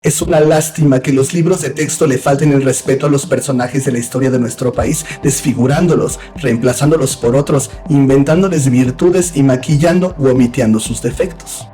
Es una lástima que los libros de texto le falten el respeto a los personajes de la historia de nuestro país, desfigurándolos, reemplazándolos por otros, inventándoles virtudes y maquillando u omitiendo sus defectos.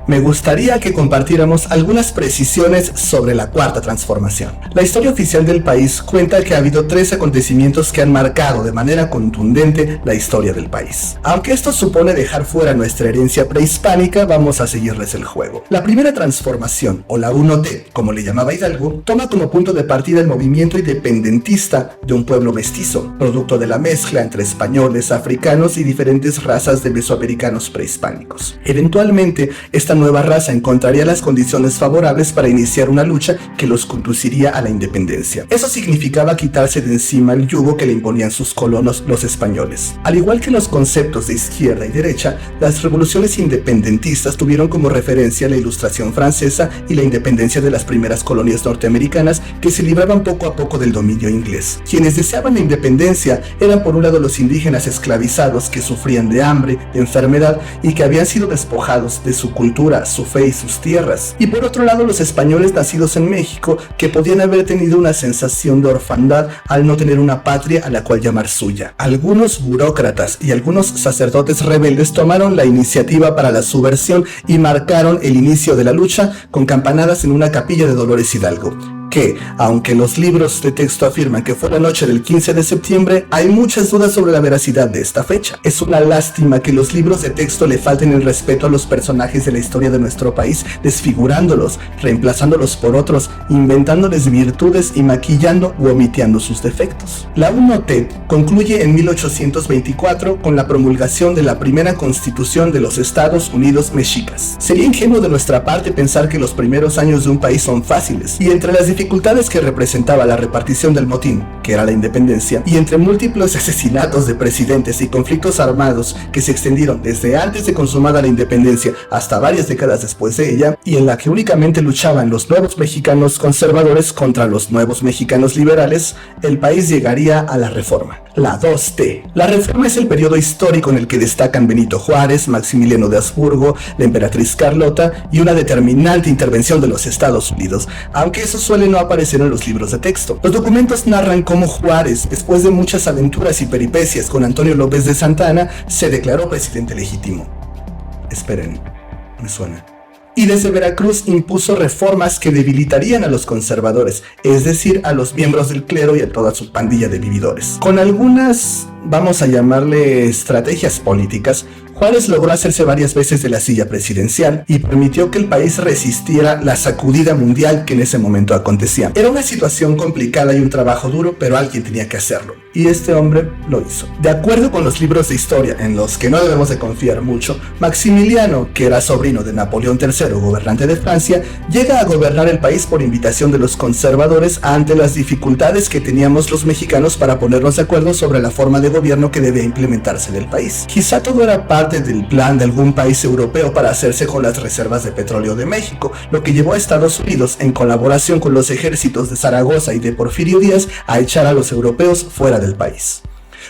Me gustaría que compartiéramos algunas precisiones sobre la Cuarta Transformación. La historia oficial del país cuenta que ha habido 3 acontecimientos que han marcado de manera contundente la historia del país. Aunque esto supone dejar fuera nuestra herencia prehispánica, vamos a seguirles el juego. La primera transformación, o la 1T, como le llamaba Hidalgo, toma como punto de partida el movimiento independentista de un pueblo mestizo, producto de la mezcla entre españoles, africanos y diferentes razas de mesoamericanos prehispánicos. Eventualmente, esta nueva raza encontraría las condiciones favorables para iniciar una lucha que los conduciría a la independencia. Eso significaba quitarse de encima el yugo que le imponían sus colonos, los españoles. Al igual que los conceptos de izquierda y derecha, las revoluciones independentistas tuvieron como referencia la Ilustración francesa y la independencia de las primeras colonias norteamericanas que se libraban poco a poco del dominio inglés. Quienes deseaban la independencia eran por un lado los indígenas esclavizados que sufrían de hambre, de enfermedad y que habían sido despojados de su cultura, su fe y sus tierras, y por otro lado los españoles nacidos en México que podían haber tenido una sensación de orfandad al no tener una patria a la cual llamar suya. Algunos burócratas y algunos sacerdotes rebeldes tomaron la iniciativa para la subversión y marcaron el inicio de la lucha con campanadas en una capilla de Dolores Hidalgo, que, aunque los libros de texto afirman que fue la noche del 15 de septiembre, hay muchas dudas sobre la veracidad de esta fecha. Es una lástima que los libros de texto le falten el respeto a los personajes de la historia de nuestro país, desfigurándolos, reemplazándolos por otros, inventándoles virtudes y maquillando u omitiendo sus defectos. La 1T concluye en 1824 con la promulgación de la primera Constitución de los Estados Unidos Mexicas. Sería ingenuo de nuestra parte pensar que los primeros años de un país son fáciles, y entre las dificultades que representaba la repartición del motín, que era la independencia, y entre múltiples asesinatos de presidentes y conflictos armados que se extendieron desde antes de consumada la independencia hasta varias décadas después de ella, y en la que únicamente luchaban los nuevos mexicanos conservadores contra los nuevos mexicanos liberales, el país llegaría a la Reforma. La 2T. La Reforma es el periodo histórico en el que destacan Benito Juárez, Maximiliano de Habsburgo, la emperatriz Carlota y una determinante intervención de los Estados Unidos, aunque eso suele no aparecer en los libros de texto. Los documentos narran cómo Juárez, después de muchas aventuras y peripecias con Antonio López de Santa Anna, se declaró presidente legítimo. Esperen, me suena. Y desde Veracruz impuso reformas que debilitarían a los conservadores, es decir, a los miembros del clero y a toda su pandilla de vividores. Con algunas, vamos a llamarle estrategias políticas, Juárez logró hacerse varias veces de la silla presidencial y permitió que el país resistiera la sacudida mundial que en ese momento acontecía. Era una situación complicada y un trabajo duro, pero alguien tenía que hacerlo. Y este hombre lo hizo. De acuerdo con los libros de historia, en los que no debemos de confiar mucho, Maximiliano, que era sobrino de Napoleón III, gobernante de Francia, llega a gobernar el país por invitación de los conservadores ante las dificultades que teníamos los mexicanos para ponernos de acuerdo sobre la forma de gobierno que debía implementarse en el país. Quizá todo era parte del plan de algún país europeo para hacerse con las reservas de petróleo de México, lo que llevó a Estados Unidos, en colaboración con los ejércitos de Zaragoza y de Porfirio Díaz, a echar a los europeos fuera del país.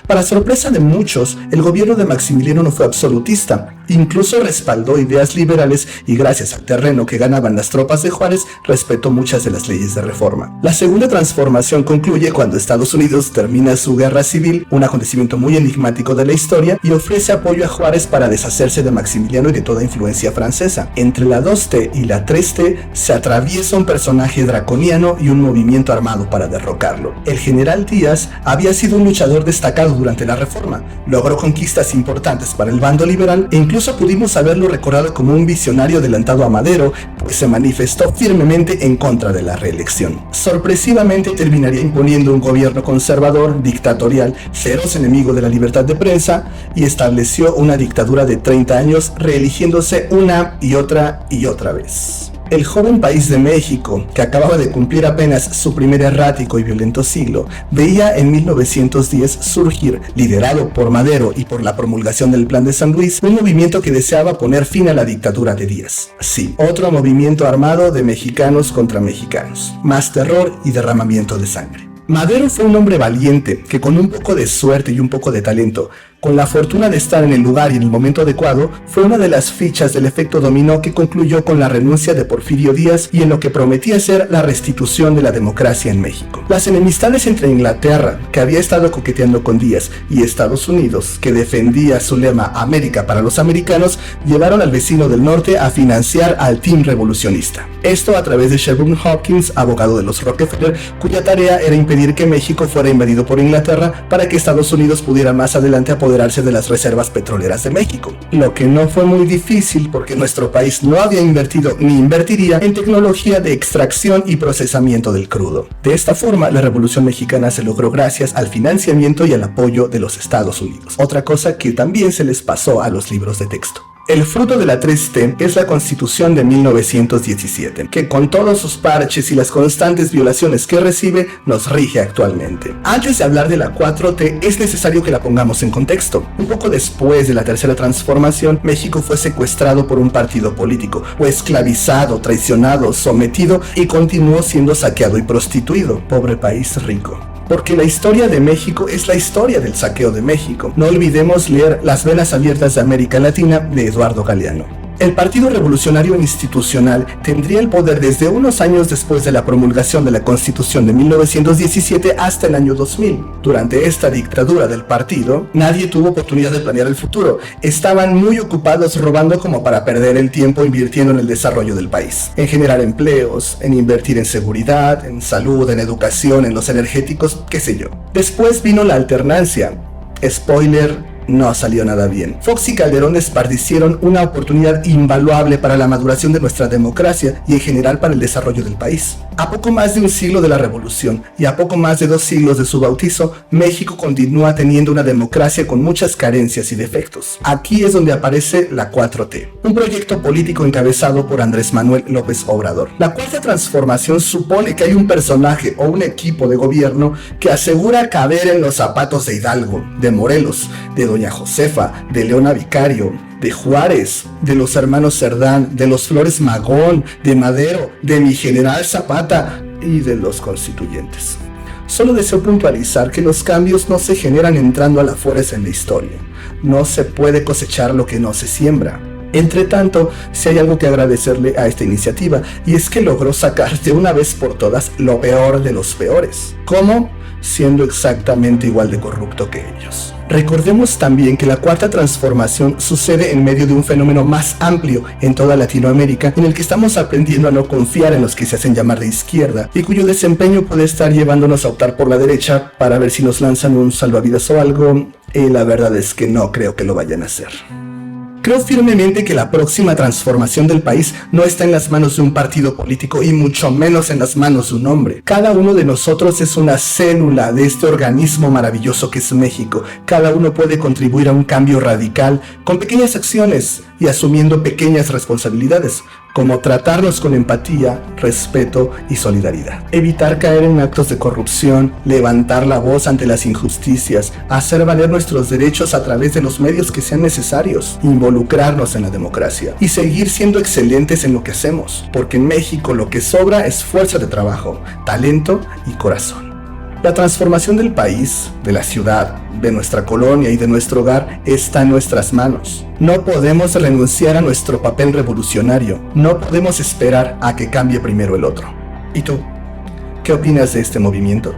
Para sorpresa de muchos, el gobierno de Maximiliano no fue absolutista, incluso respaldó ideas liberales y gracias al terreno que ganaban las tropas de Juárez, respetó muchas de las leyes de reforma. La segunda transformación concluye cuando Estados Unidos termina su guerra civil, un acontecimiento muy enigmático de la historia, y ofrece apoyo a Juárez para deshacerse de Maximiliano y de toda influencia francesa. Entre la 2T y la 3T se atraviesa un personaje draconiano y un movimiento armado para derrocarlo. El general Díaz había sido un luchador destacado durante la reforma, logró conquistas importantes para el bando liberal e incluso pudimos haberlo recordado como un visionario adelantado a Madero, pues se manifestó firmemente en contra de la reelección. Sorpresivamente terminaría imponiendo un gobierno conservador, dictatorial, feroz enemigo de la libertad de prensa, y estableció una dictadura de 30 años, reeligiéndose una y otra vez. El joven país de México, que acababa de cumplir apenas su primer errático y violento siglo, veía en 1910 surgir, liderado por Madero y por la promulgación del Plan de San Luis, un movimiento que deseaba poner fin a la dictadura de Díaz. Sí, otro movimiento armado de mexicanos contra mexicanos. Más terror y derramamiento de sangre. Madero fue un hombre valiente que con un poco de suerte y un poco de talento con la fortuna de estar en el lugar y en el momento adecuado, fue una de las fichas del efecto dominó que concluyó con la renuncia de Porfirio Díaz y en lo que prometía ser la restitución de la democracia en México. Las enemistades entre Inglaterra, que había estado coqueteando con Díaz, y Estados Unidos, que defendía su lema América para los americanos, llevaron al vecino del norte a financiar al team revolucionista. Esto a través de Sherburne Hopkins, abogado de los Rockefeller, cuya tarea era impedir que México fuera invadido por Inglaterra para que Estados Unidos pudiera más adelante apoderarse de las reservas petroleras de México. Lo que no fue muy difícil porque nuestro país no había invertido ni invertiría en tecnología de extracción y procesamiento del crudo. De esta forma, la Revolución Mexicana se logró gracias al financiamiento y al apoyo de los Estados Unidos. Otra cosa que también se les pasó a los libros de texto. El fruto de la 3T es la Constitución de 1917, que con todos sus parches y las constantes violaciones que recibe, nos rige actualmente. Antes de hablar de la 4T, es necesario que la pongamos en contexto. Un poco después de la tercera transformación, México fue secuestrado por un partido político, fue esclavizado, traicionado, sometido y continuó siendo saqueado y prostituido. Pobre país rico. Porque la historia de México es la historia del saqueo de México. No olvidemos leer Las venas abiertas de América Latina de Eduardo Galeano. El Partido Revolucionario Institucional tendría el poder desde unos años después de la promulgación de la Constitución de 1917 hasta el año 2000. Durante esta dictadura del partido, nadie tuvo oportunidad de planear el futuro. Estaban muy ocupados robando como para perder el tiempo invirtiendo en el desarrollo del país, en generar empleos, en invertir en seguridad, en salud, en educación, en los energéticos, qué sé yo. Después vino la alternancia. Spoiler: no salió nada bien. Fox y Calderón desperdiciaron una oportunidad invaluable para la maduración de nuestra democracia y en general para el desarrollo del país. A poco más de un siglo de la revolución y a poco más de 2 siglos de su bautizo, México continúa teniendo una democracia con muchas carencias y defectos. Aquí es donde aparece la 4T, un proyecto político encabezado por Andrés Manuel López Obrador. La cuarta transformación supone que hay un personaje o un equipo de gobierno que asegura caber en los zapatos de Hidalgo, de Morelos, de Doña Josefa, de Leona Vicario, de Juárez, de los hermanos Cerdán, de los Flores Magón, de Madero, de mi general Zapata y de los constituyentes. Solo deseo puntualizar que los cambios no se generan entrando a la fuerza en la historia. No se puede cosechar lo que no se siembra. Entre tanto, si hay algo que agradecerle a esta iniciativa, y es que logró sacar de una vez por todas lo peor de los peores. ¿Cómo? Siendo exactamente igual de corrupto que ellos. Recordemos también que la cuarta transformación sucede en medio de un fenómeno más amplio en toda Latinoamérica, en el que estamos aprendiendo a no confiar en los que se hacen llamar de izquierda y cuyo desempeño puede estar llevándonos a optar por la derecha para ver si nos lanzan un salvavidas o algo, y la verdad es que no creo que lo vayan a hacer. Creo firmemente que la próxima transformación del país no está en las manos de un partido político y mucho menos en las manos de un hombre. Cada uno de nosotros es una célula de este organismo maravilloso que es México. Cada uno puede contribuir a un cambio radical con pequeñas acciones y asumiendo pequeñas responsabilidades, como tratarnos con empatía, respeto y solidaridad. Evitar caer en actos de corrupción, levantar la voz ante las injusticias, hacer valer nuestros derechos a través de los medios que sean necesarios, involucrarnos en la democracia y seguir siendo excelentes en lo que hacemos, porque en México lo que sobra es fuerza de trabajo, talento y corazón. La transformación del país, de la ciudad, de nuestra colonia y de nuestro hogar está en nuestras manos. No podemos renunciar a nuestro papel revolucionario. No podemos esperar a que cambie primero el otro. ¿Y tú? ¿Qué opinas de este movimiento?